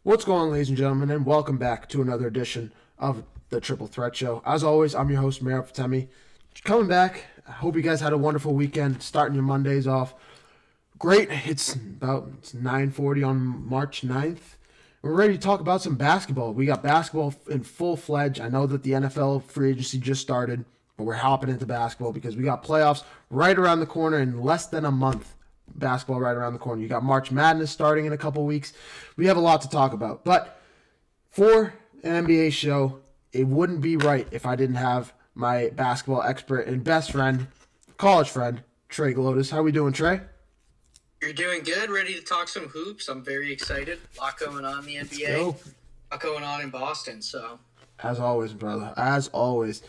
What's going on, ladies and gentlemen, and welcome back to another edition of the Triple Threat Show. As always, I'm your host, Mayor Fatemi. Coming back. I hope you guys had a wonderful weekend, starting your Mondays off. Great. It's 9:40 on March 9th. We're ready to talk about some basketball. We got basketball in full-fledged. I know that the NFL free agency just started, but we're hopping into basketball because we got playoffs right around the corner in less than a month. Basketball right around the corner. You got March Madness starting in a couple weeks. We have a lot to talk about. But for an NBA show, it wouldn't be right if I didn't have my basketball expert and best friend, college friend, Trey Glotis. How we doing, Trey? You're doing good. Ready to talk some hoops. I'm very excited. A lot going on in the NBA. Go. A lot going on in Boston. So, As always, brother. As always.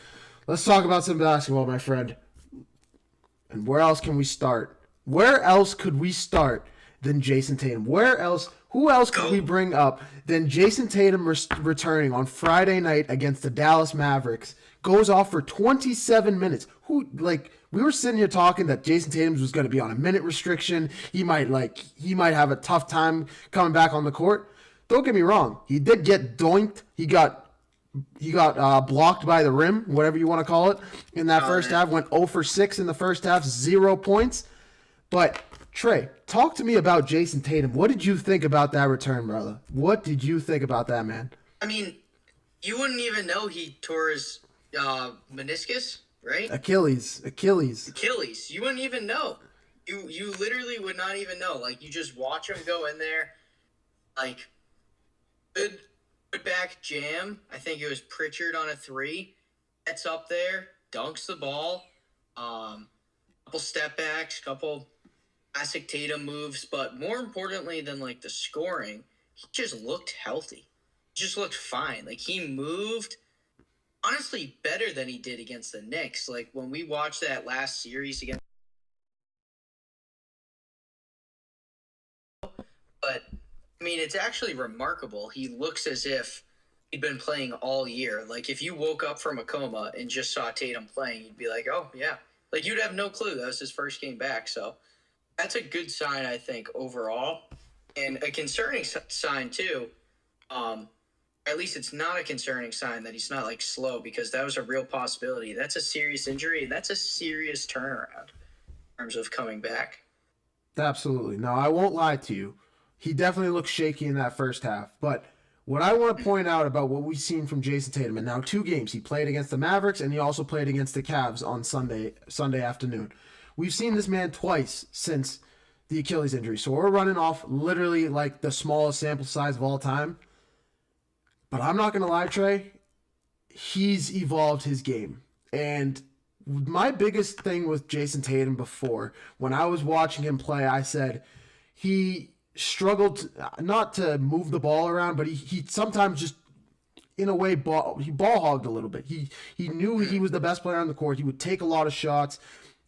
Let's talk about some basketball, my friend. And where else can we start? Where else could we start than Jason Tatum? Who else could we bring up than Jason Tatum returning on Friday night against the Dallas Mavericks? Goes off for 27 minutes. We were sitting here talking that Jason Tatum was going to be on a minute restriction. He might have a tough time coming back on the court. Don't get me wrong. He did get doinked. He got blocked by the rim, whatever you want to call it, in that first half. Went 0 for 6 in the first half, 0 points. But, Trey, talk to me about Jason Tatum. What did you think about that return, brother? What did you think about that, man? I mean, you wouldn't even know he tore his meniscus, right? Achilles. You wouldn't even know. You literally would not even know. Like, you just watch him go in there. Like, good back jam. I think it was Pritchard on a 3. Gets up there, dunks the ball. Couple step backs, couple classic Tatum moves, but more importantly than like the scoring, he just looked healthy. He just looked fine. Like, he moved honestly better than he did against the Knicks. Like, when we watched that last series against, but I mean, it's actually remarkable. He looks as if he'd been playing all year. Like, if you woke up from a coma and just saw Tatum playing, you'd be like, oh yeah. Like, you'd have no clue that was his first game back. So that's a good sign, I think, overall. And a concerning sign, too. At least it's not a concerning sign that he's not, like, slow, because that was a real possibility. That's a serious injury, and that's a serious turnaround in terms of coming back. Absolutely. No, I won't lie to you. He definitely looked shaky in that first half. But what I want to point out about what we've seen from Jason Tatum, and now 2 games. He played against the Mavericks, and he also played against the Cavs on Sunday afternoon. We've seen this man twice since the Achilles injury. So we're running off literally like the smallest sample size of all time. But I'm not going to lie, Trey. He's evolved his game. And my biggest thing with Jason Tatum before, when I was watching him play, I said he struggled not to move the ball around, but he sometimes just, in a way, he ball hogged a little bit. He knew he was the best player on the court. He would take a lot of shots,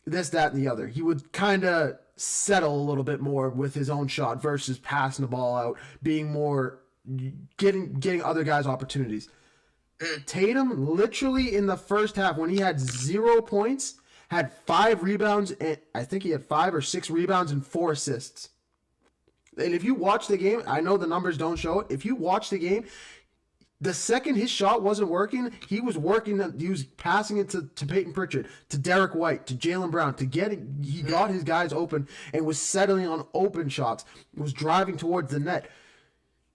this, that, and the other. He would kind of settle a little bit more with his own shot versus passing the ball out, being more getting other guys opportunities. Tatum, literally in the first half, when he had 0 points, had 5 rebounds, and I think he had 5 or 6 rebounds and 4 assists. And if you watch the game, I know the numbers don't show it. If you watch the game, the second his shot wasn't working, he was passing it to Peyton Pritchard, to Derek White, to Jaylen Brown, he got his guys open and was settling on open shots, was driving towards the net.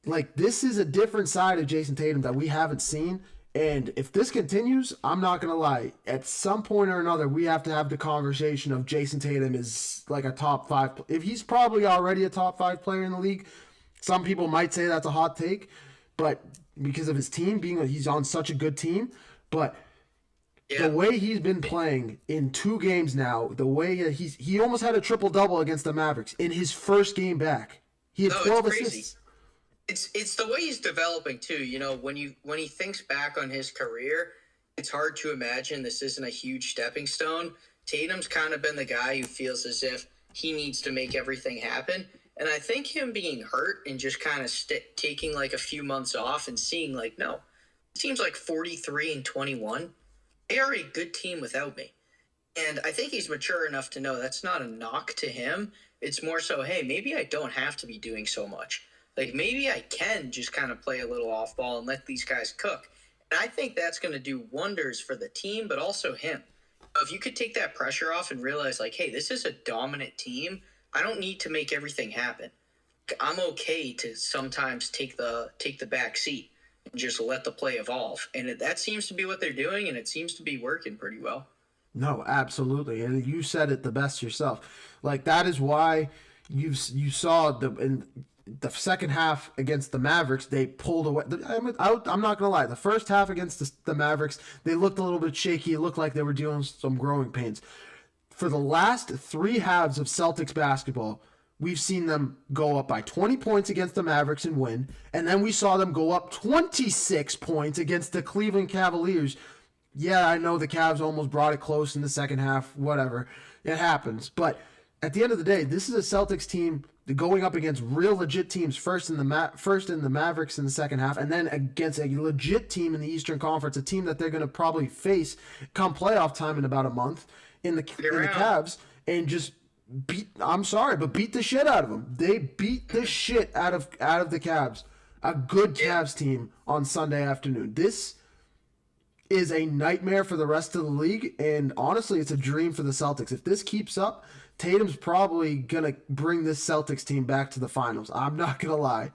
Like, this is a different side of Jason Tatum that we haven't seen. And if this continues, I'm not going to lie. At some point or another, we have to have the conversation of Jason Tatum is like a top 5. If he's probably already a top 5 player in the league, some people might say that's a hot take. But because of his team, he's on such a good team. But the way he's been playing in 2 games now, the way he almost had a triple-double against the Mavericks in his first game back. He had 12 assists. It's the way he's developing too. You know, when he thinks back on his career, it's hard to imagine this isn't a huge stepping stone. Tatum's kind of been the guy who feels as if he needs to make everything happen. And I think him being hurt and just kind of taking like a few months off and seeing like, no, this team's like 43-21. They are a good team without me. And I think he's mature enough to know that's not a knock to him. It's more so, hey, maybe I don't have to be doing so much. Like, maybe I can just kind of play a little off ball and let these guys cook. And I think that's going to do wonders for the team, but also him. If you could take that pressure off and realize, like, hey, this is a dominant team. I don't need to make everything happen. I'm okay to sometimes take the back seat and just let the play evolve. And that seems to be what they're doing, and it seems to be working pretty well. No, absolutely, and you said it the best yourself. Like that is why you saw in the second half against the Mavericks, they pulled away. I'm not gonna lie, the first half against the Mavericks, they looked a little bit shaky. It looked like they were dealing with some growing pains. For the last three halves of Celtics basketball, we've seen them go up by 20 points against the Mavericks and win, and then we saw them go up 26 points against the Cleveland Cavaliers. Yeah, I know the Cavs almost brought it close in the second half, whatever. It happens. But at the end of the day, this is a Celtics team going up against real legit teams first in the Mavericks in the second half, and then against a legit team in the Eastern Conference, a team that they're going to probably face come playoff time in about a month in the Cavs, and just beat the shit out of them. They beat the shit out of the Cavs. A good Cavs team on Sunday afternoon. This is a nightmare for the rest of the league, and honestly, it's a dream for the Celtics. If this keeps up, Tatum's probably gonna bring this Celtics team back to the finals. I'm not gonna lie.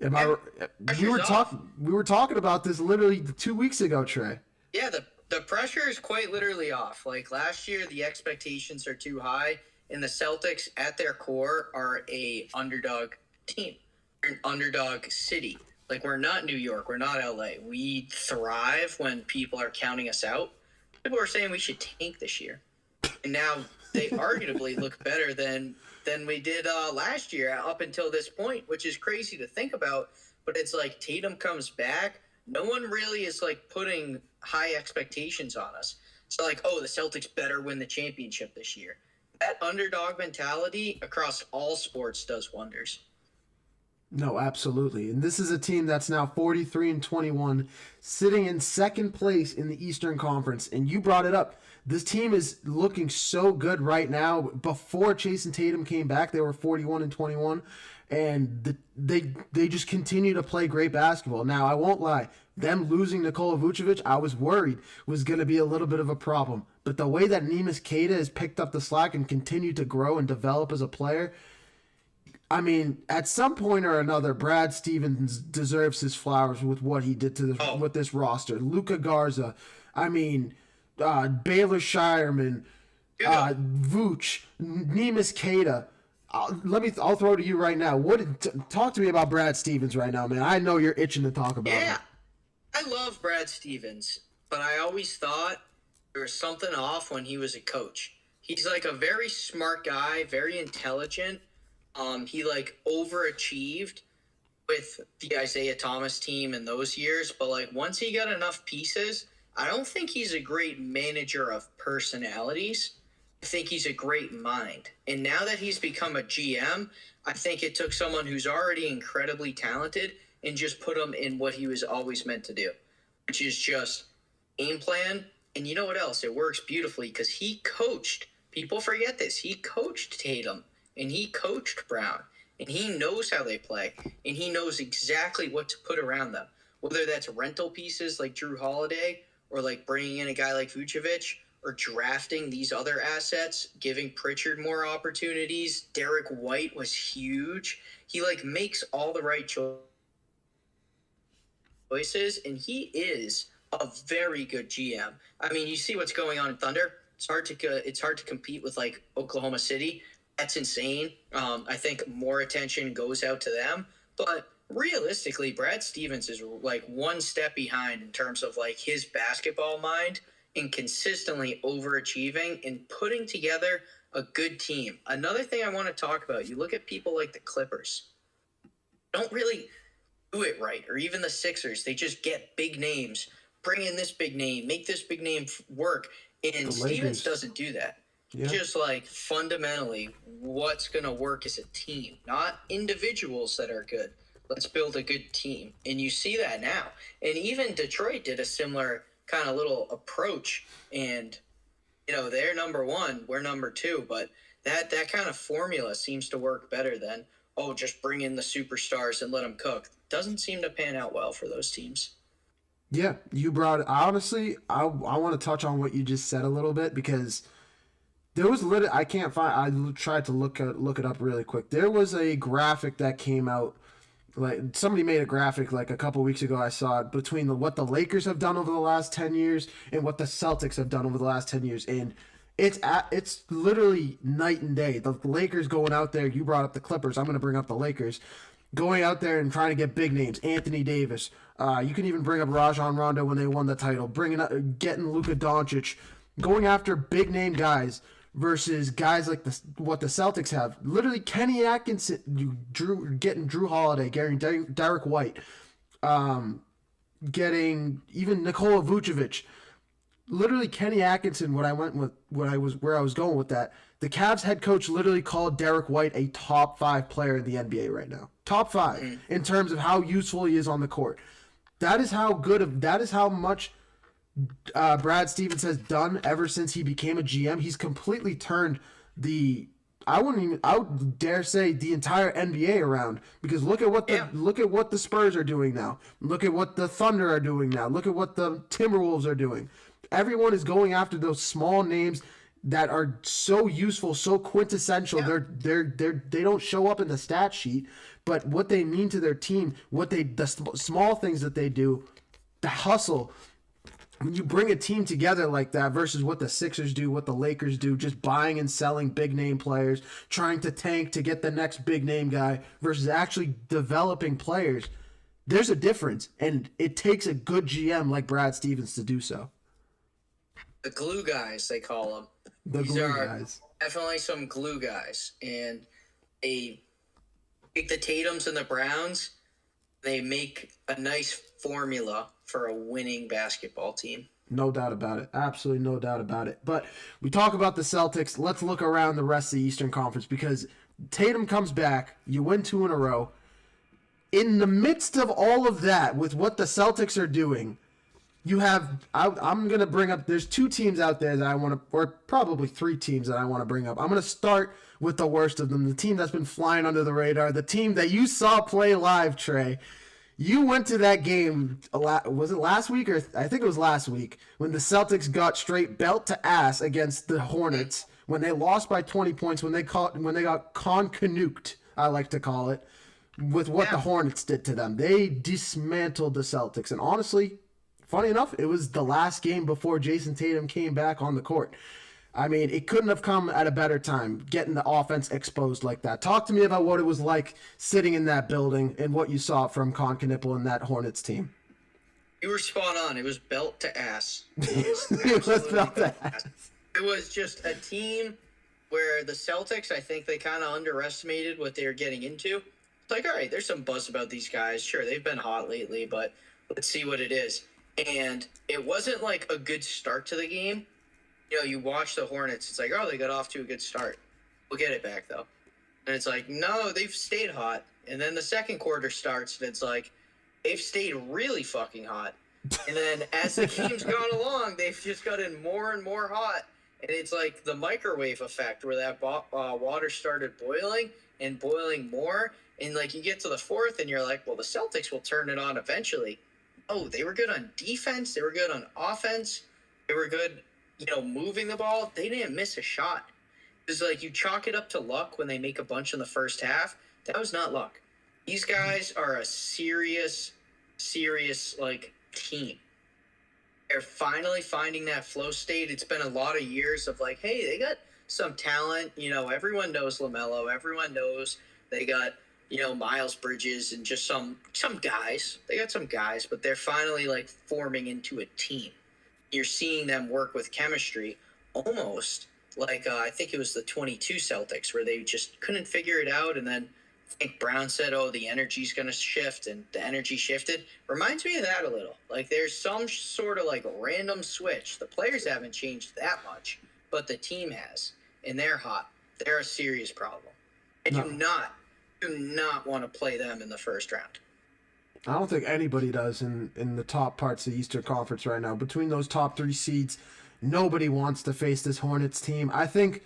We were talking about this literally 2 weeks ago, Trey. Yeah, the pressure is quite literally off. Like last year, the expectations are too high, and the Celtics, at their core, are a underdog team, an underdog city. Like, we're not New York. We're not LA. We thrive when people are counting us out. People are saying we should tank this year. And now they arguably look better than we did last year up until this point, which is crazy to think about. But it's like Tatum comes back. No one really is, like, putting high expectations on us. So, like, oh, the Celtics better win the championship this year. That underdog mentality across all sports does wonders. No, absolutely. And this is a team that's now 43-21, sitting in second place in the Eastern Conference. And you brought it up. This team is looking so good right now. Before Jason Tatum came back, they were 41-21, and they just continue to play great basketball. Now, I won't lie. Them losing Nikola Vucevic, I was worried was going to be a little bit of a problem. But the way that Neemias Queta has picked up the slack and continued to grow and develop as a player, I mean, at some point or another, Brad Stevens deserves his flowers with what he did to with this roster. Luka Garza, I mean, Baylor Shireman, Vooch, Neemias Queta. I'll throw it to you right now. Talk to me about Brad Stevens right now, man. I know you're itching to talk about him. Yeah, I love Brad Stevens, but I always thought there was something off when he was a coach. He's like a very smart guy, very intelligent. He like overachieved with the Isaiah Thomas team in those years, but like once he got enough pieces, I don't think he's a great manager of personalities. I think he's a great mind. And now that he's become a GM, I think it took someone who's already incredibly talented and just put him in what he was always meant to do, which is just game plan. And you know what else? It works beautifully because he coached. People forget this. He coached Tatum. And he coached Brown, and he knows how they play, and he knows exactly what to put around them, whether that's rental pieces like Drew Holiday or like bringing in a guy like Vucevic or drafting these other assets, giving Pritchard more opportunities. Derek White was huge. He like makes all the right choices, and he is a very good GM. I mean, you see what's going on in Thunder. It's hard to compete with like Oklahoma City. That's insane. I think more attention goes out to them. But realistically, Brad Stevens is like one step behind in terms of like his basketball mind and consistently overachieving and putting together a good team. Another thing I want to talk about, you look at people like the Clippers. Don't really do it right. Or even the Sixers. They just get big names, bring in this big name, make this big name work. And Stevens doesn't do that. Yeah. Just like fundamentally what's going to work as a team, not individuals that are good. Let's build a good team. And you see that now. And even Detroit did a similar kind of little approach. And, you know, they're number one, we're number two. But that kind of formula seems to work better than oh, just bring in the superstars and let them cook. Doesn't seem to pan out well for those teams. Yeah, you brought honestly, I want to touch on what you just said a little bit because there was I can't find. I tried to look it up really quick. There was a graphic that came out. Like somebody made a graphic like a couple weeks ago. I saw it between what the Lakers have done over the last 10 years and what the Celtics have done over the last 10 years, and it's literally night and day. The Lakers going out there. You brought up the Clippers. I'm going to bring up the Lakers going out there and trying to get big names. Anthony Davis. You can even bring up Rajon Rondo when they won the title. Getting Luka Doncic, going after big name guys versus guys like what the Celtics have. Literally, Kenny Atkinson, getting Drew Holiday, getting Derek White, getting even Nikola Vucevic. Literally, Kenny Atkinson. Where I was going with that. The Cavs head coach literally called Derek White a top 5 player in the NBA right now. Top 5 in terms of how useful he is on the court. That is how much Brad Stevens has done ever since he became a GM. He's completely turned I would dare say the entire NBA around, because look at what the Spurs are doing now. Look at what the Thunder are doing now. Look at what the Timberwolves are doing. Everyone is going after those small names that are so useful, so quintessential. Yeah. They don't show up in the stat sheet, but what they mean to their team, the small things that they do, the hustle. When you bring a team together like that versus what the Sixers do, what the Lakers do, just buying and selling big name players, trying to tank to get the next big name guy versus actually developing players, there's a difference, and it takes a good GM like Brad Stevens to do so. The glue guys, they call them. These are guys. Definitely some glue guys, and they take the Tatums and the Browns. They make a nice formula for a winning basketball team. No doubt about it. Absolutely no doubt about it. But we talk about the Celtics. Let's look around the rest of the Eastern Conference, because Tatum comes back. You win 2 in a row. In the midst of all of that, with what the Celtics are doing, you have, I'm going to bring up, there's 2 teams out there that I want to, or probably 3 teams that I want to bring up. I'm going to start with the worst of them, the team that's been flying under the radar, the team that you saw play live, Trey. You went to that game, was it last week? Or I think it was last week, when the Celtics got straight belt to ass against the Hornets, when they lost by 20 points, when they got con-canuked, I like to call it, with what the Hornets did to them. They dismantled the Celtics. And honestly, funny enough, it was the last game before Jason Tatum came back on the court. I mean, it couldn't have come at a better time, getting the offense exposed like that. Talk to me about what it was like sitting in that building and what you saw from Con-Canipple and that Hornets team. You were spot on. It was belt to ass. It was belt to ass. It was just a team where the Celtics, I think they kind of underestimated what they were getting into. It's like, all right, there's some buzz about these guys. Sure, they've been hot lately, but let's see what it is. And it wasn't like a good start to the game. You know, you watch the Hornets, it's like, oh, they got off to a good start. We'll get it back, though. And it's like, no, they've stayed hot. And then the second quarter starts, and it's like, they've stayed really fucking hot. And then as the game's gone along, they've just gotten more and more hot. And it's like the microwave effect, where that water started boiling and boiling more. And, like, you get to the fourth, and you're like, well, the Celtics will turn it on eventually. Oh, they were good on defense. They were good on offense. They were good, moving the ball. They didn't miss a shot. It's like you chalk it up to luck when they make a bunch in the first half. That was not luck. These guys are a serious, team. They're finally finding that flow state. It's been a lot of years of like, hey, they got some talent. Everyone knows LaMelo. Everyone knows they got, Miles Bridges and just some guys. They got some guys, but they're finally like forming into a team. You're seeing them work with chemistry, almost like I think it was the 22 Celtics, where they just couldn't figure it out. And then I think Brown said, oh, the energy's going to shift, and the energy shifted. Reminds me of that a little. Like there's some sort of like random switch. The players haven't changed that much, but the team has, and they're hot. They're a serious problem. I do not want to play them in the first round. I don't think anybody does in the top parts of the Eastern Conference right now. Between those top 3 seeds, nobody wants to face this Hornets team. I think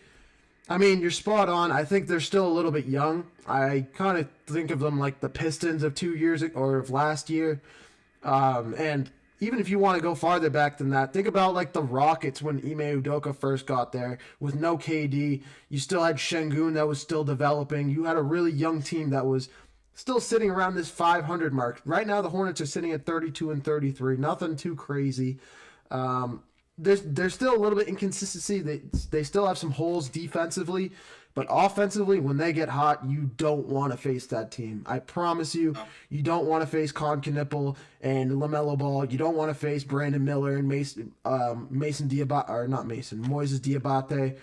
I mean, you're spot on. I think they're still a little bit young. I kind of think of them like the Pistons of 2 years or of last year. And even if you want to go farther back than that, think about like the Rockets when Ime Udoka first got there with no KD. You still had Şengün that was still developing. You had a really young team that was still sitting around this 500 mark. Right now, the Hornets are sitting at 32 and 33. Nothing too crazy. There's still a little bit inconsistency. They still have some holes defensively, but offensively, when they get hot, you don't want to face that team. I promise you, you don't want to face Con Knipple and LaMelo Ball. You don't want to face Brandon Miller and Mason Diabate, or not Mason, Moises Diabate,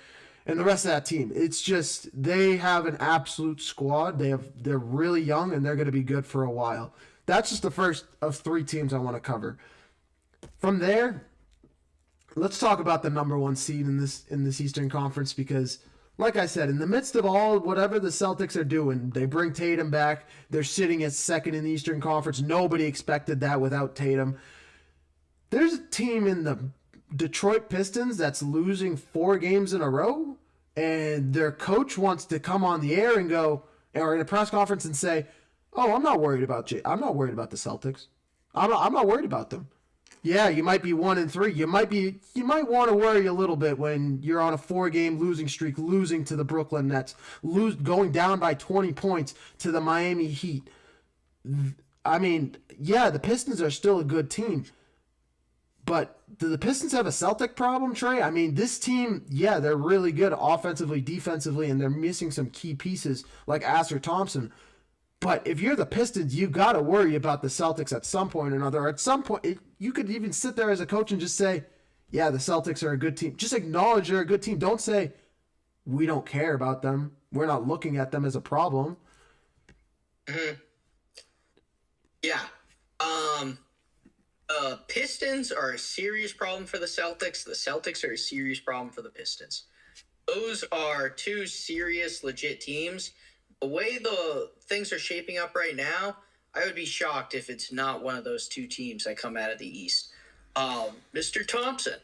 and the rest of that team. It's just they have an absolute squad. They're really young and they're going to be good for a while. That's just the first of 3 teams I want to cover. From there, let's talk about the number 1 seed in this Eastern Conference because, like I said, in the midst of all whatever the Celtics are doing, they bring Tatum back. They're sitting at 2nd in the Eastern Conference. Nobody expected that without Tatum. There's a team in the Detroit Pistons that's losing 4 games in a row, and their coach wants to come on the air and go, or in a press conference and say, "Oh, I'm not worried about the Celtics. I'm not worried about them." Yeah, you might be 1-3. You might want to worry a little bit when you're on a 4-game losing streak, losing to the Brooklyn Nets, going down by 20 points to the Miami Heat. I mean, yeah, the Pistons are still a good team, but do the Pistons have a Celtic problem, Trey? I mean, this team, yeah, they're really good offensively, defensively, and they're missing some key pieces like Asher Thompson. But if you're the Pistons, you got to worry about the Celtics at some point or another. Or at some point, you could even sit there as a coach and just say, yeah, the Celtics are a good team. Just acknowledge they're a good team. Don't say, we don't care about them. We're not looking at them as a problem. Mm-hmm. Yeah. Pistons are a serious problem for the Celtics. The Celtics are a serious problem for the Pistons. Those are 2 serious, legit teams. The way the things are shaping up right now, I would be shocked if it's not one of those 2 teams that come out of the East. Mr. Thompson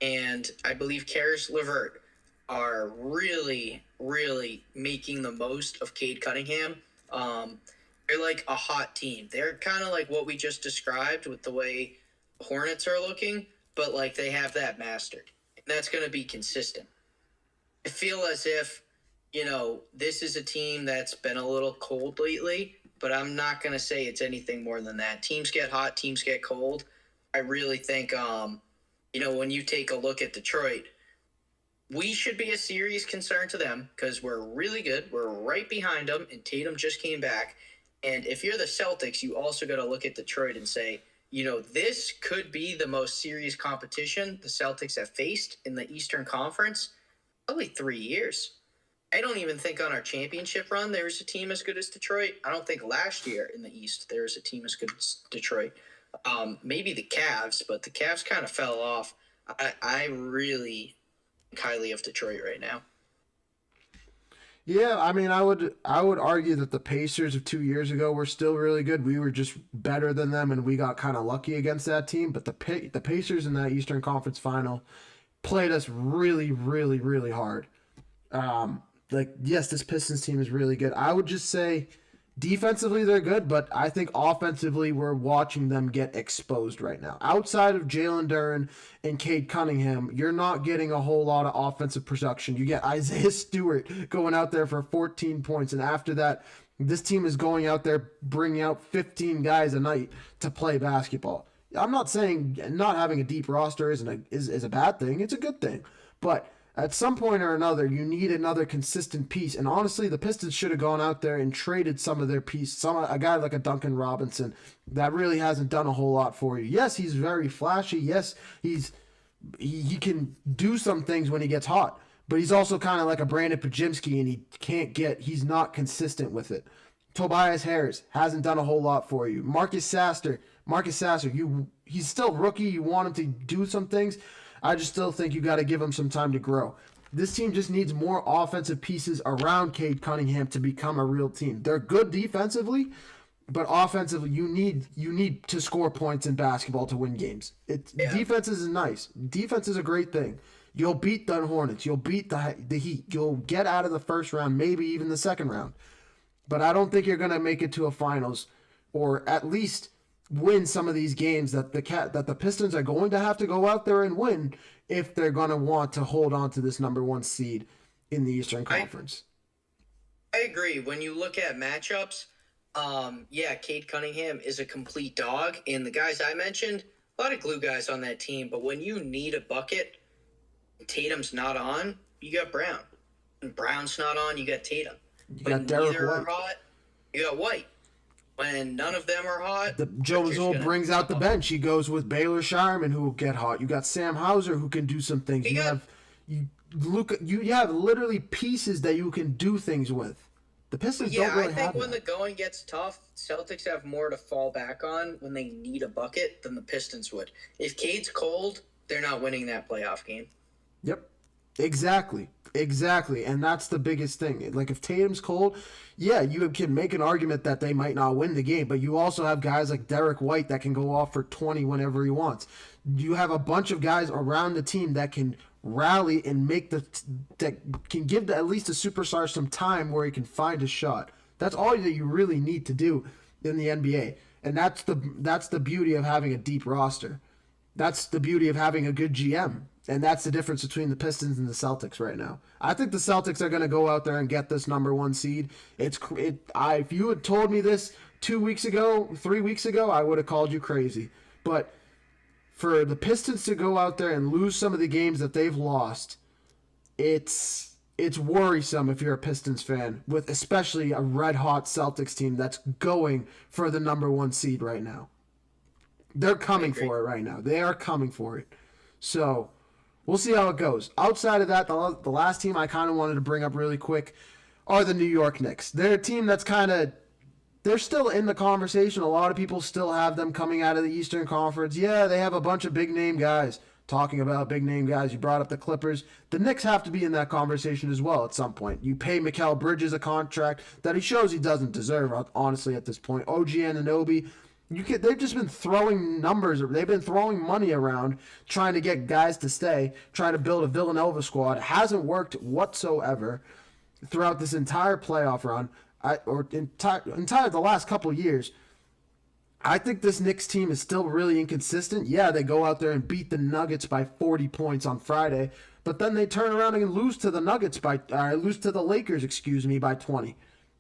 and I believe Karis LeVert are really, really making the most of Cade Cunningham. They're like a hot team. They're kind of like what we just described with the way the Hornets are looking, but like they have that mastered. And that's going to be consistent. I feel as if, this is a team that's been a little cold lately, but I'm not going to say it's anything more than that. Teams get hot, teams get cold. I really think, when you take a look at Detroit, we should be a serious concern to them because we're really good. We're right behind them, and Tatum just came back. And if you're the Celtics, you also got to look at Detroit and say, this could be the most serious competition the Celtics have faced in the Eastern Conference probably 3 years. I don't even think on our championship run there was a team as good as Detroit. I don't think last year in the East there was a team as good as Detroit. Maybe the Cavs, but the Cavs kind of fell off. I really think highly of Detroit right now. Yeah, I mean, I would argue that the Pacers of 2 years ago were still really good. We were just better than them, and we got kind of lucky against that team. But the Pacers in that Eastern Conference Final played us really, really, really hard. Yes, this Pistons team is really good. I would just say defensively they're good, but I think offensively we're watching them get exposed right now. Outside of Jalen Duren and Cade Cunningham, you're not getting a whole lot of offensive production. You get Isaiah Stewart going out there for 14 points, and after that, this team is going out there bringing out 15 guys a night to play basketball. I'm not saying not having a deep roster is a bad thing. It's a good thing. But at some point or another, you need another consistent piece. And honestly, the Pistons should have gone out there and traded some of their pieces. A guy like a Duncan Robinson that really hasn't done a whole lot for you. Yes, he's very flashy. Yes, he can do some things when he gets hot. But he's also kind of like a Brandon Pajimski, and he's not consistent with it. Tobias Harris hasn't done a whole lot for you. Marcus Sasser, he's still rookie. You want him to do some things. I just still think you got to give him some time to grow. This team just needs more offensive pieces around Cade Cunningham to become a real team. They're good defensively, but offensively, you need to score points in basketball to win games. Defense is nice. Defense is a great thing. You'll beat the Hornets. You'll beat the Heat. You'll get out of the first round, maybe even the second round. But I don't think you're going to make it to a finals, or at least win some of these games that the Pistons are going to have to go out there and win if they're going to want to hold on to this number one seed in the Eastern Conference. I agree. When you look at matchups, Cade Cunningham is a complete dog, and the guys I mentioned, a lot of glue guys on that team. But when you need a bucket, Tatum's not on, you got Brown. When Brown's not on, you got Tatum. You when got Derek neither White. are hot, you got White. When none of them are hot, Joe Mazzulla brings out the bench. He goes with Baylor Shireman, who will get hot. You got Sam Hauser, who can do some things. You have literally pieces that you can do things with. The Pistons don't really have I think when the going gets tough, Celtics have more to fall back on when they need a bucket than the Pistons would. If Cade's cold, they're not winning that playoff game. Yep. Exactly. And that's the biggest thing. Like, if Tatum's cold, yeah, you can make an argument that they might not win the game, but you also have guys like Derek White that can go off for 20 whenever he wants. You have a bunch of guys around the team that can rally and that can give at least a superstar some time where he can find a shot. That's all that you really need to do in the NBA. And that's the beauty of having a deep roster. That's the beauty of having a good GM. And that's the difference between the Pistons and the Celtics right now. I think the Celtics are going to go out there and get this number one seed. If you had told me this 2 weeks ago, 3 weeks ago, I would have called you crazy. But for the Pistons to go out there and lose some of the games that they've lost, it's worrisome if you're a Pistons fan, with especially a red-hot Celtics team that's going for the number one seed right now. They're coming for it right now. They are coming for it. So we'll see how it goes. Outside of that, the last team I kind of wanted to bring up really quick are the New York Knicks. They're a team that's they're still in the conversation. A lot of people still have them coming out of the Eastern Conference. Yeah, they have a bunch of big-name guys. Talking about big-name guys, you brought up the Clippers. The Knicks have to be in that conversation as well at some point. You pay Mikal Bridges a contract that he shows he doesn't deserve, honestly, at this point. OG Anunoby, they've just been throwing numbers. They've been throwing money around, trying to get guys to stay, trying to build a Villanova squad. It hasn't worked whatsoever throughout this entire playoff run, entire the last couple of years. I think this Knicks team is still really inconsistent. Yeah, they go out there and beat the Nuggets by 40 points on Friday, but then they turn around and lose to the Lakers, by 20.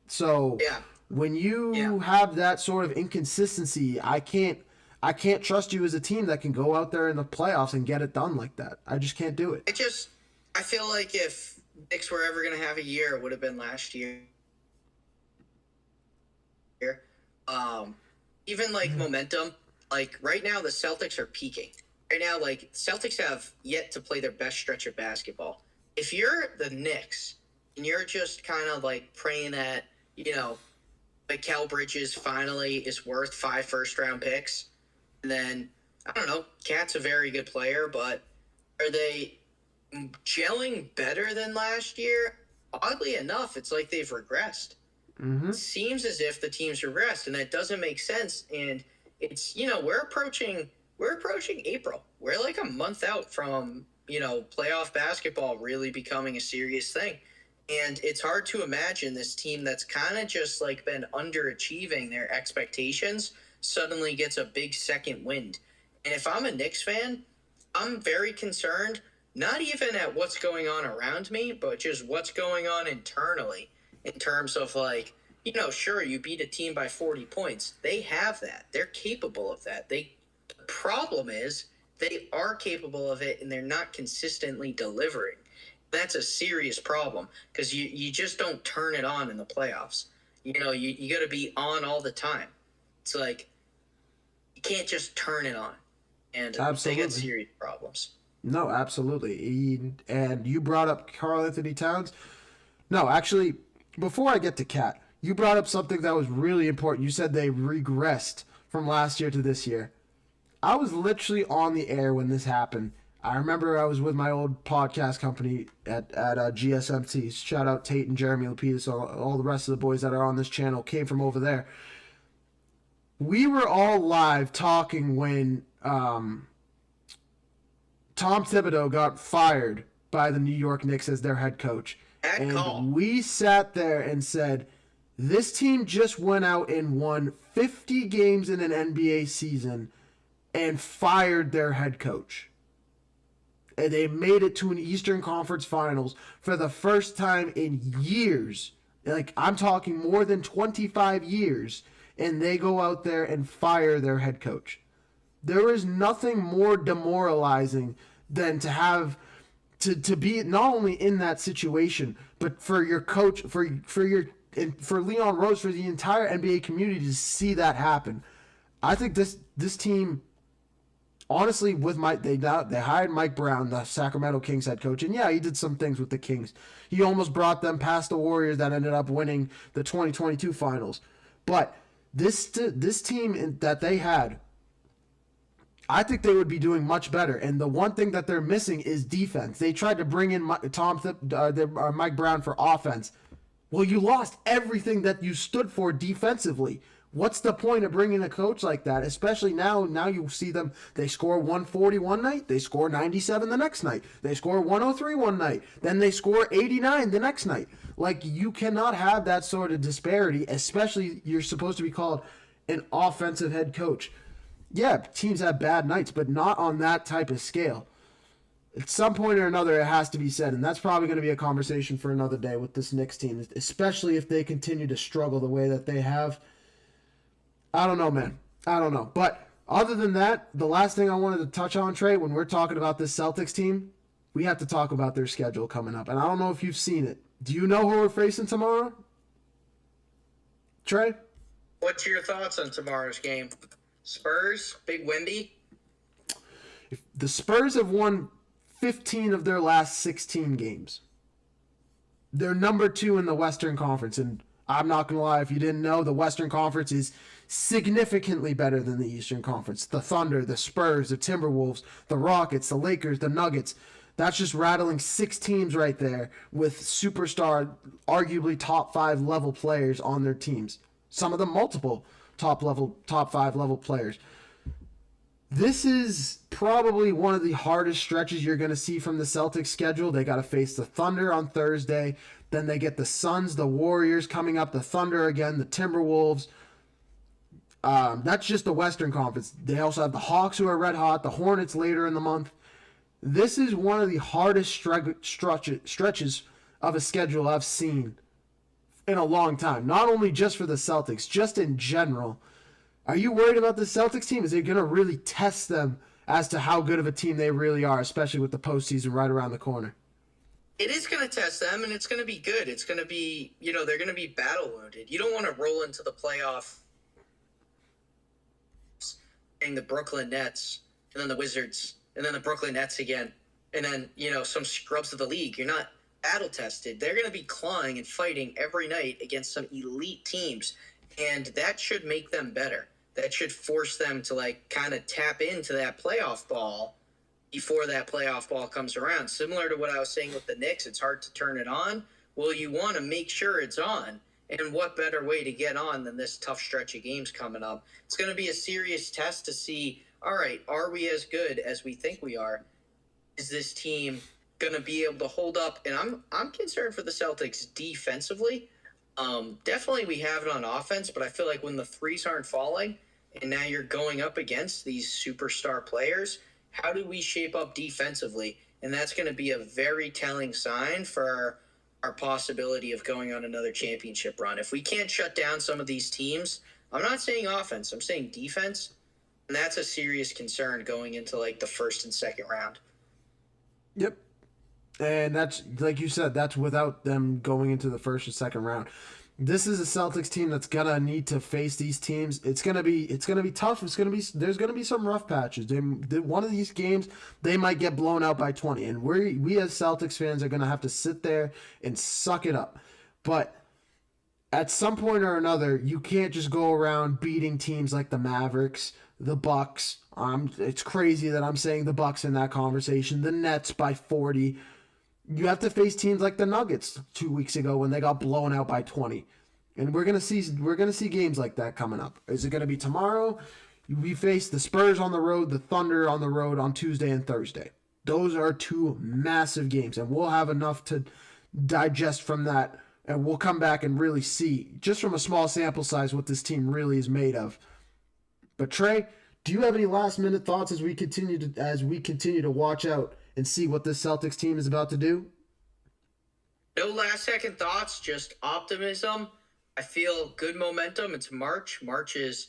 So when you have that sort of inconsistency, I can't trust you as a team that can go out there in the playoffs and get it done like that. I just can't do it. I feel like if Knicks were ever going to have a year, it would have been last year. Even momentum, right now the Celtics are peaking. Right now, Celtics have yet to play their best stretch of basketball. If you're the Knicks and you're just kind of praying that, Mikal Bridges finally is worth 5 first-round picks, and then, I don't know, Cat's a very good player, but are they gelling better than last year? Oddly enough, it's like they've regressed. Mm-hmm. It seems as if the team's regressed, and that doesn't make sense. And it's, we're approaching April. We're a month out from, playoff basketball really becoming a serious thing. And it's hard to imagine this team that's kind of just been underachieving their expectations suddenly gets a big second wind. And if I'm a Knicks fan, I'm very concerned, not even at what's going on around me, but just what's going on internally. In terms of sure, you beat a team by 40 points. They have that. They're capable of that. The problem is they are capable of it and they're not consistently delivering. That's a serious problem because you just don't turn it on in the playoffs. You got to be on all the time. It's you can't just turn it on. And Absolutely. They got serious problems. No, absolutely. And you brought up Karl Anthony Towns. No, actually, before I get to Cat, you brought up something that was really important. You said they regressed from last year to this year. I was literally on the air when this happened. I remember I was with my old podcast company at GSMT. Shout out Tate and Jeremy Lapidus, all the rest of the boys that are on this channel came from over there. We were all live talking Tom Thibodeau got fired by the New York Knicks as their head coach. Bad call. And we sat there and said, this team just went out and won 50 games in an NBA season and fired their head coach. And they made it to an Eastern Conference Finals for the first time in years. Like, I'm talking more than 25 years. And they go out there and fire their head coach. There is nothing more demoralizing than to have to be not only in that situation, but for your coach, for Leon Rose, for the entire NBA community to see that happen. I think this team, honestly, with they hired Mike Brown, the Sacramento Kings head coach, and yeah, he did some things with the Kings. He almost brought them past the Warriors that ended up winning the 2022 finals. But this team that they had, I think they would be doing much better. And the one thing that they're missing is defense. They tried to bring in Mike Brown for offense. Well, you lost everything that you stood for defensively. What's the point of bringing a coach like that? Especially now you see them, they score 140 one night, they score 97 the next night. They score 103 one night, then they score 89 the next night. Like, you cannot have that sort of disparity, especially you're supposed to be called an offensive head coach. Yeah, teams have bad nights, but not on that type of scale. At some point or another, it has to be said, and that's probably going to be a conversation for another day with this Knicks team, especially if they continue to struggle the way that they have. I don't know, man. I don't know. But other than that, the last thing I wanted to touch on, Trey, when we're talking about this Celtics team, we have to talk about their schedule coming up. And I don't know if you've seen it. Do you know who we're facing tomorrow? Trey? What's your thoughts on tomorrow's game? Spurs? Big Wemby? The Spurs have won 15 of their last 16 games. They're number 2 in the Western Conference, and I'm not going to lie, if you didn't know, the Western Conference is significantly better than the Eastern Conference. The Thunder, the Spurs, the Timberwolves, the Rockets, the Lakers, the Nuggets. That's just rattling 6 teams right there with superstar, arguably top 5 level players on their teams. Some of them multiple top 5 level players. This is probably one of the hardest stretches you're going to see from the Celtics schedule. They got to face the Thunder on Thursday. Then they get the Suns, the Warriors coming up, the Thunder again, the Timberwolves. That's just the Western Conference. They also have the Hawks, who are red hot, the Hornets later in the month. This is one of the hardest stretches of a schedule I've seen in a long time. Not only just for the Celtics, just in general. Are you worried about the Celtics team? Is it going to really test them as to how good of a team they really are, especially with the postseason right around the corner? It is going to test them, and it's going to be good. It's going to be, they're going to be battle wounded. You don't want to roll into the playoff and the Brooklyn Nets, and then the Wizards, and then the Brooklyn Nets again, and then, some scrubs of the league. You're not battle tested. They're going to be clawing and fighting every night against some elite teams, and that should make them better. That should force them to, kind of tap into that playoff ball before that playoff ball comes around. Similar to what I was saying with the Knicks, it's hard to turn it on. Well, you want to make sure it's on. And what better way to get on than this tough stretch of games coming up? It's going to be a serious test to see, all right, are we as good as we think we are? Is this team going to be able to hold up? And I'm concerned for the Celtics defensively. Definitely we have it on offense, but I feel like when the threes aren't falling and now you're going up against these superstar players, how do we shape up defensively? And that's going to be a very telling sign for our possibility of going on another championship run. If we can't shut down some of these teams, I'm not saying offense, I'm saying defense, and that's a serious concern going into the first and second round. Yep. And that's, like you said, that's without them going into the first or second round. This is a Celtics team that's gonna need to face these teams. It's gonna be tough. There's gonna be some rough patches. One of these games they might get blown out by 20, and we as Celtics fans are gonna have to sit there and suck it up. But at some point or another, you can't just go around beating teams like the Mavericks, the Bucks. It's crazy that I'm saying the Bucks in that conversation. The Nets by 40. You have to face teams like the Nuggets 2 weeks ago when they got blown out by 20. And we're gonna see games like that coming up. Is it gonna be tomorrow? We face the Spurs on the road, the Thunder on the road on Tuesday and Thursday. Those are two massive games, and we'll have enough to digest from that, and we'll come back and really see, just from a small sample size, what this team really is made of. But Trey, do you have any last minute thoughts as we continue to watch out and see what this Celtics team is about to do? No last second thoughts, just optimism. I feel good momentum. It's March. March is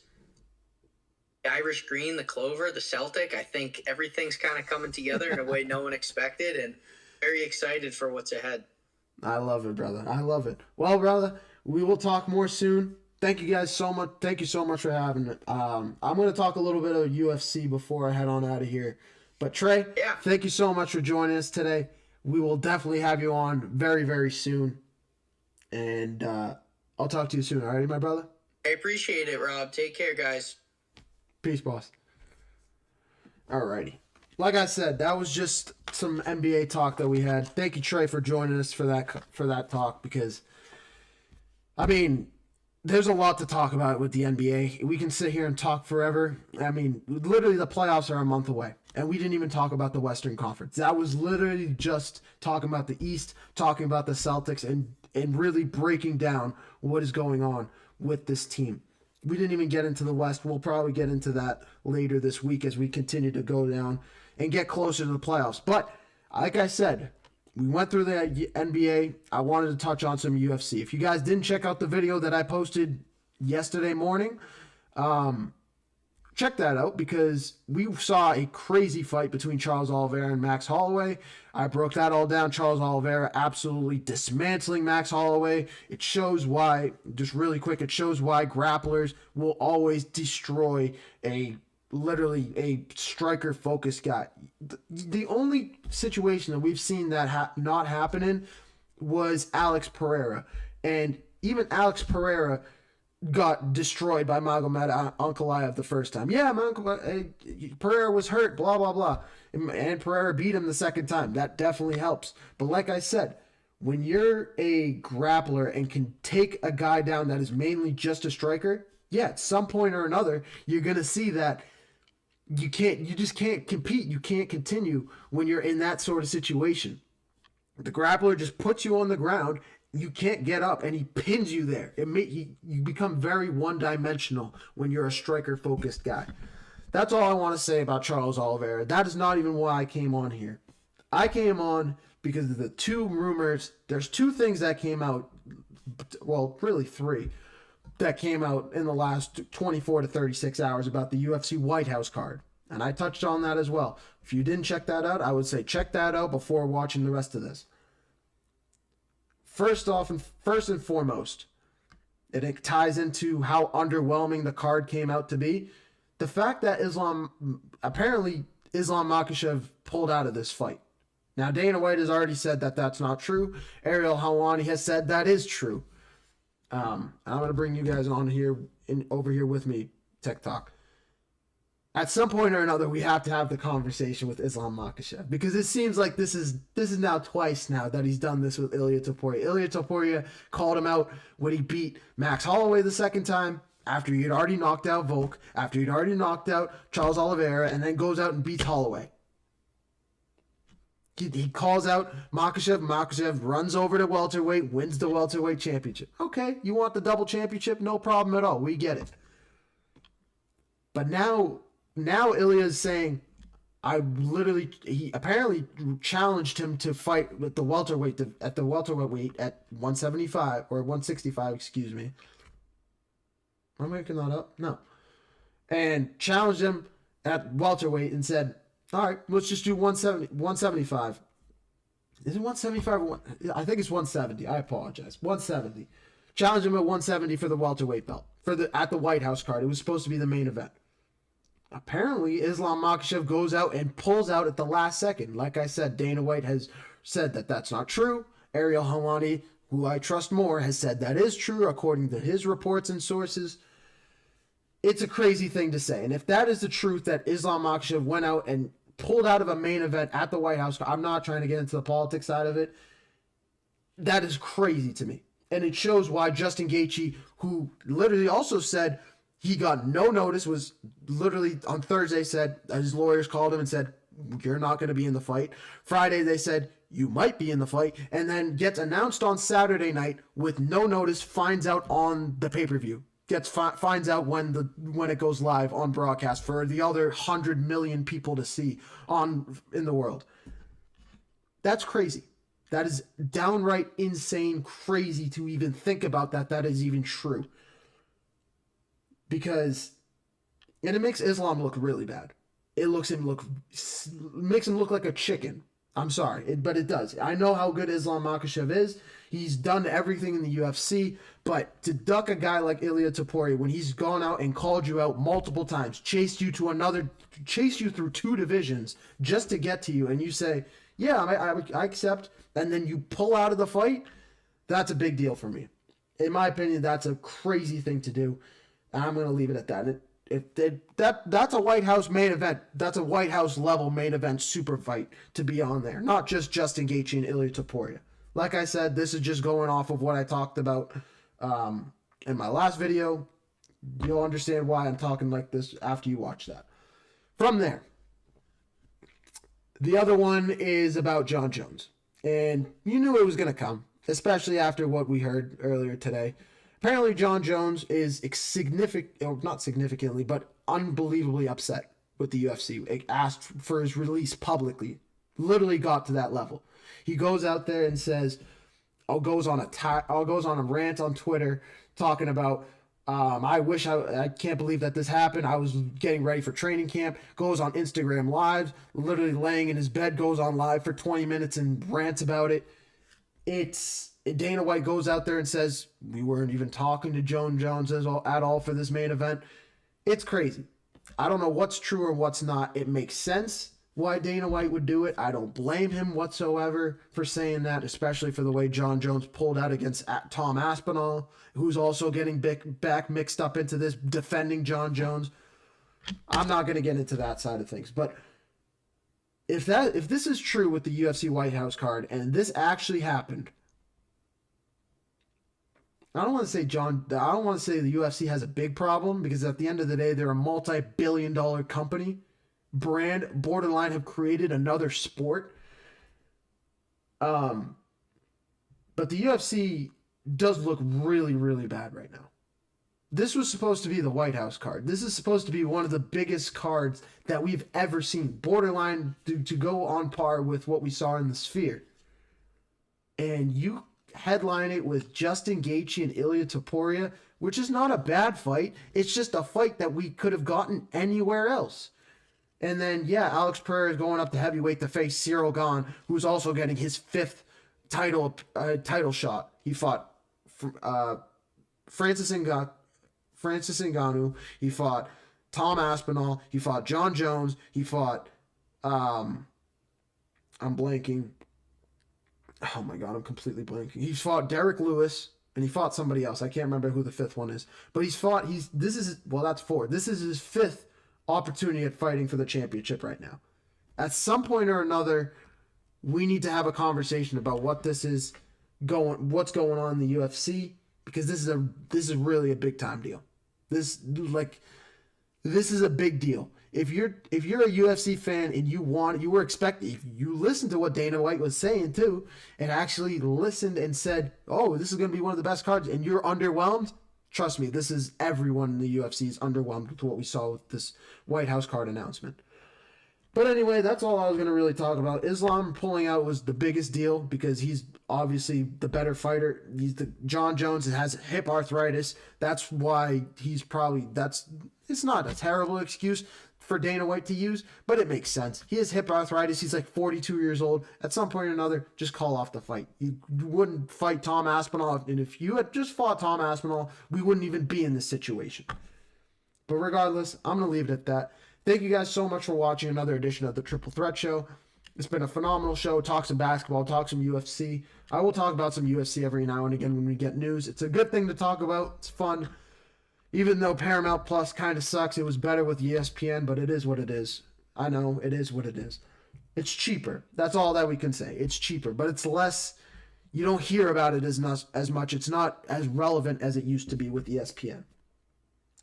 the Irish green, the clover, the Celtic. I think everything's kind of coming together in a way no one expected, and very excited for what's ahead. I love it, brother. I love it. Well, brother, we will talk more soon. Thank you guys so much. Thank you so much for having it. I'm going to talk a little bit of UFC before I head on out of here. But Trey, Thank you so much for joining us today. We will definitely have you on very, very soon. And I'll talk to you soon. All righty, my brother? I appreciate it, Rob. Take care, guys. Peace, boss. All righty. Like I said, that was just some NBA talk that we had. Thank you, Trey, for joining us for that talk, because, I mean, there's a lot to talk about with the NBA. We can sit here and talk forever. I mean, literally the playoffs are a month away, and we didn't even talk about the Western Conference. That was literally just talking about the East, talking about the Celtics, and really breaking down what is going on with this team. We didn't even get into the West. We'll probably get into that later this week as we continue to go down and get closer to the playoffs. But like I said, we went through the NBA. I wanted to touch on some UFC. If you guys didn't check out the video that I posted yesterday morning, check that out, because we saw a crazy fight between Charles Oliveira and Max Holloway. I broke that all down. Charles Oliveira absolutely dismantling Max Holloway. It shows why, just really quick, it shows why grapplers will always destroy literally a striker-focused guy. The only situation that we've seen that not happen in was Alex Pereira. And even Alex Pereira got destroyed by Magomed Ankalaev the first time. Yeah, Pereira was hurt, blah, blah, blah. And Pereira beat him the second time. That definitely helps. But like I said, when you're a grappler and can take a guy down that is mainly just a striker, yeah, at some point or another, you're going to see that you just can't compete. You can't continue when you're in that sort of situation. The grappler just puts you on the ground. You can't get up, and he pins you there. You become very one-dimensional when you're a striker-focused guy. That's all I want to say about Charles Oliveira. That is not even why I came on here. I came on because of the two rumors. There's two things that came out, well, really three, that came out in the last 24 to 36 hours about the UFC White House card. And I touched on that as well. If you didn't check that out, I would say check that out before watching the rest of this. First and foremost, it ties into how underwhelming the card came out to be. The fact that Islam Makhachev pulled out of this fight. Now, Dana White has already said that that's not true. Ariel Helwani has said that is true. I'm going to bring you guys on here, over here with me, Tech Talk. At some point or another, we have to have the conversation with Islam Makhachev, because it seems like this is now twice now that he's done this with Ilia Topuria. Ilia Topuria called him out when he beat Max Holloway the second time, after he had already knocked out Volk, after he'd already knocked out Charles Oliveira, and then goes out and beats Holloway. He calls out Makhachev. Makhachev runs over to welterweight, wins the welterweight championship. Okay, you want the double championship? No problem at all. We get it. But now Ilya's saying, he apparently challenged him to fight with the welterweight at 175 or 165, excuse me. Am I making that up? No. And challenged him at welterweight and said, all right, let's just do 175. Is it 175 or I think it's 170. I apologize. 170. Challenged him at 170 for the welterweight belt at the White House card. It was supposed to be the main event. Apparently, Islam Makhachev goes out and pulls out at the last second. Like I said, Dana White has said that that's not true. Ariel Helwani, who I trust more, has said that is true according to his reports and sources. It's a crazy thing to say. And if that is the truth, that Islam Makhachev went out and pulled out of a main event at the White House, I'm not trying to get into the politics side of it. That is crazy to me. And it shows why Justin Gaethje, who literally also said he got no notice, was literally on Thursday said, his lawyers called him and said, you're not going to be in the fight. Friday, they said, you might be in the fight. And then gets announced on Saturday night with no notice, finds out on the pay-per-view. Finds out when it goes live on broadcast for the other 100 million people to see in the world. That's crazy. That is downright insane, crazy to even think about that is even true. And it makes Islam look really bad. It makes him look like a chicken. I'm sorry, but it does. I know how good Islam Makhachev is. He's done everything in the UFC, but to duck a guy like Ilia Topuria when he's gone out and called you out multiple times, chased you through 2 divisions just to get to you, and you say, yeah, I accept, and then you pull out of the fight, that's a big deal for me. In my opinion, that's a crazy thing to do, and I'm going to leave it at that. That's a White House main event. That's a White House level main event super fight to be on there, not just Justin Gaethje and Ilia Topuria. Like I said, this is just going off of what I talked about in my last video. You'll understand why I'm talking like this after you watch that. From there, the other one is about Jon Jones. And you knew it was going to come, especially after what we heard earlier today. Apparently, Jon Jones is not significantly, but unbelievably upset with the UFC. It asked for his release publicly. Literally got to that level. He goes out there and says, goes on a rant on Twitter talking about, I can't believe that this happened. I was getting ready for training camp. Goes on Instagram Live, literally laying in his bed, goes on live for 20 minutes and rants about it. Dana White goes out there and says, we weren't even talking to Jon Jones at all for this main event. It's crazy. I don't know what's true or what's not. It makes sense why Dana White would do it. I don't blame him whatsoever for saying that, especially for the way Jon Jones pulled out against Tom Aspinall, who's also getting back mixed up into this, defending Jon Jones. I'm not going to get into that side of things, but if this is true with the UFC White House card and this actually happened, I don't want to say the UFC has a big problem, because at the end of the day, they're a multi-billion-dollar company. Brand, borderline, have created another sport. But the UFC does look really, really bad right now. This was supposed to be the White House card. This is supposed to be one of the biggest cards that we've ever seen. Borderline to go on par with what we saw in the Sphere. And you headline it with Justin Gaethje and Ilia Topuria, which is not a bad fight. It's just a fight that we could have gotten anywhere else. And then, Alex Pereira is going up to heavyweight to face Cyril Gane, who's also getting his 5th title shot. He fought Francis Ngannou. He fought Tom Aspinall. He fought Jon Jones. He fought I'm blanking. Oh my God, I'm completely blanking. He's fought Derek Lewis, and he fought somebody else. I can't remember who the 5th one is. But that's 4. This is his 5th opportunity at fighting for the championship right now. At some point or another, we need to have a conversation about what's going on in the UFC, because this is really a big time deal. This is a big deal. If you're a UFC fan and you were expecting, if you listened to what Dana White was saying too, and actually listened and said, "Oh, this is going to be one of the best cards," and you're underwhelmed, trust me, this is everyone in the UFC is underwhelmed with what we saw with this White House card announcement. But anyway, that's all I was going to really talk about. Islam pulling out was the biggest deal because he's obviously the better fighter. Jon Jones has hip arthritis. That's why it's not a terrible excuse for Dana White to use, but it makes sense. He has hip arthritis. He's like 42 years old. At some point or another, just call off the fight. You wouldn't fight Tom Aspinall, and if you had just fought Tom Aspinall, we wouldn't even be in this situation. But regardless, I'm going to leave it at that. Thank you guys so much for watching another edition of the Triple Threat Show. It's been a phenomenal show. Talk some basketball, talk some UFC. I will talk about some UFC every now and again when we get news. It's a good thing to talk about. It's fun. Even though Paramount Plus kind of sucks, it was better with ESPN, but it is what it is. I know, it is what it is. It's cheaper. That's all that we can say. It's cheaper, but it's less. You don't hear about it as much. It's not as relevant as it used to be with ESPN.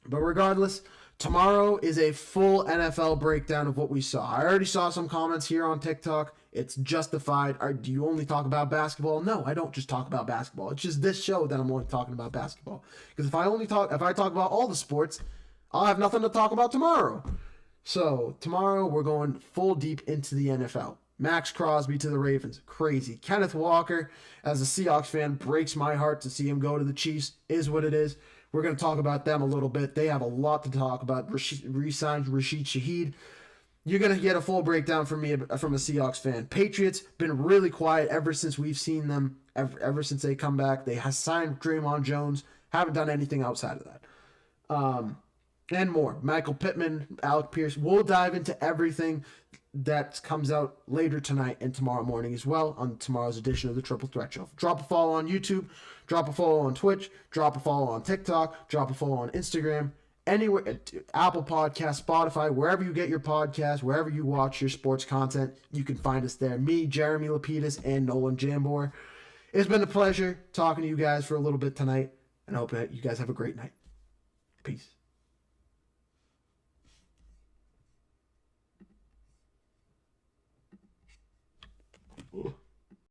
But regardless, tomorrow is a full NFL breakdown of what we saw. I already saw some comments here on TikTok. It's justified. Do you only talk about basketball? No, I don't just talk about basketball. It's just this show that I'm only talking about basketball. Because if I talk about all the sports, I'll have nothing to talk about tomorrow. So tomorrow we're going full deep into the NFL. Max Crosby to the Ravens, crazy. Kenneth Walker, as a Seahawks fan, breaks my heart to see him go to the Chiefs. Is what it is. We're going to talk about them a little bit. They have a lot to talk about. Re-signed Rashid Shaheed. You're going to get a full breakdown from me from a Seahawks fan. Patriots, been really quiet ever since we've seen them, ever since they come back. They have signed Draymond Jones. Haven't done anything outside of that. And more. Michael Pittman, Alec Pierce. We'll dive into everything that comes out later tonight and tomorrow morning as well on tomorrow's edition of the Triple Threat Show. Drop a follow on YouTube. Drop a follow on Twitch. Drop a follow on TikTok. Drop a follow on Instagram. Anywhere, Apple Podcasts, Spotify, wherever you get your podcasts, wherever you watch your sports content, you can find us there. Me, Jeremy Lapidus, and Nolan Jambor. It's been a pleasure talking to you guys for a little bit tonight, and I hope that you guys have a great night. Peace. Ooh.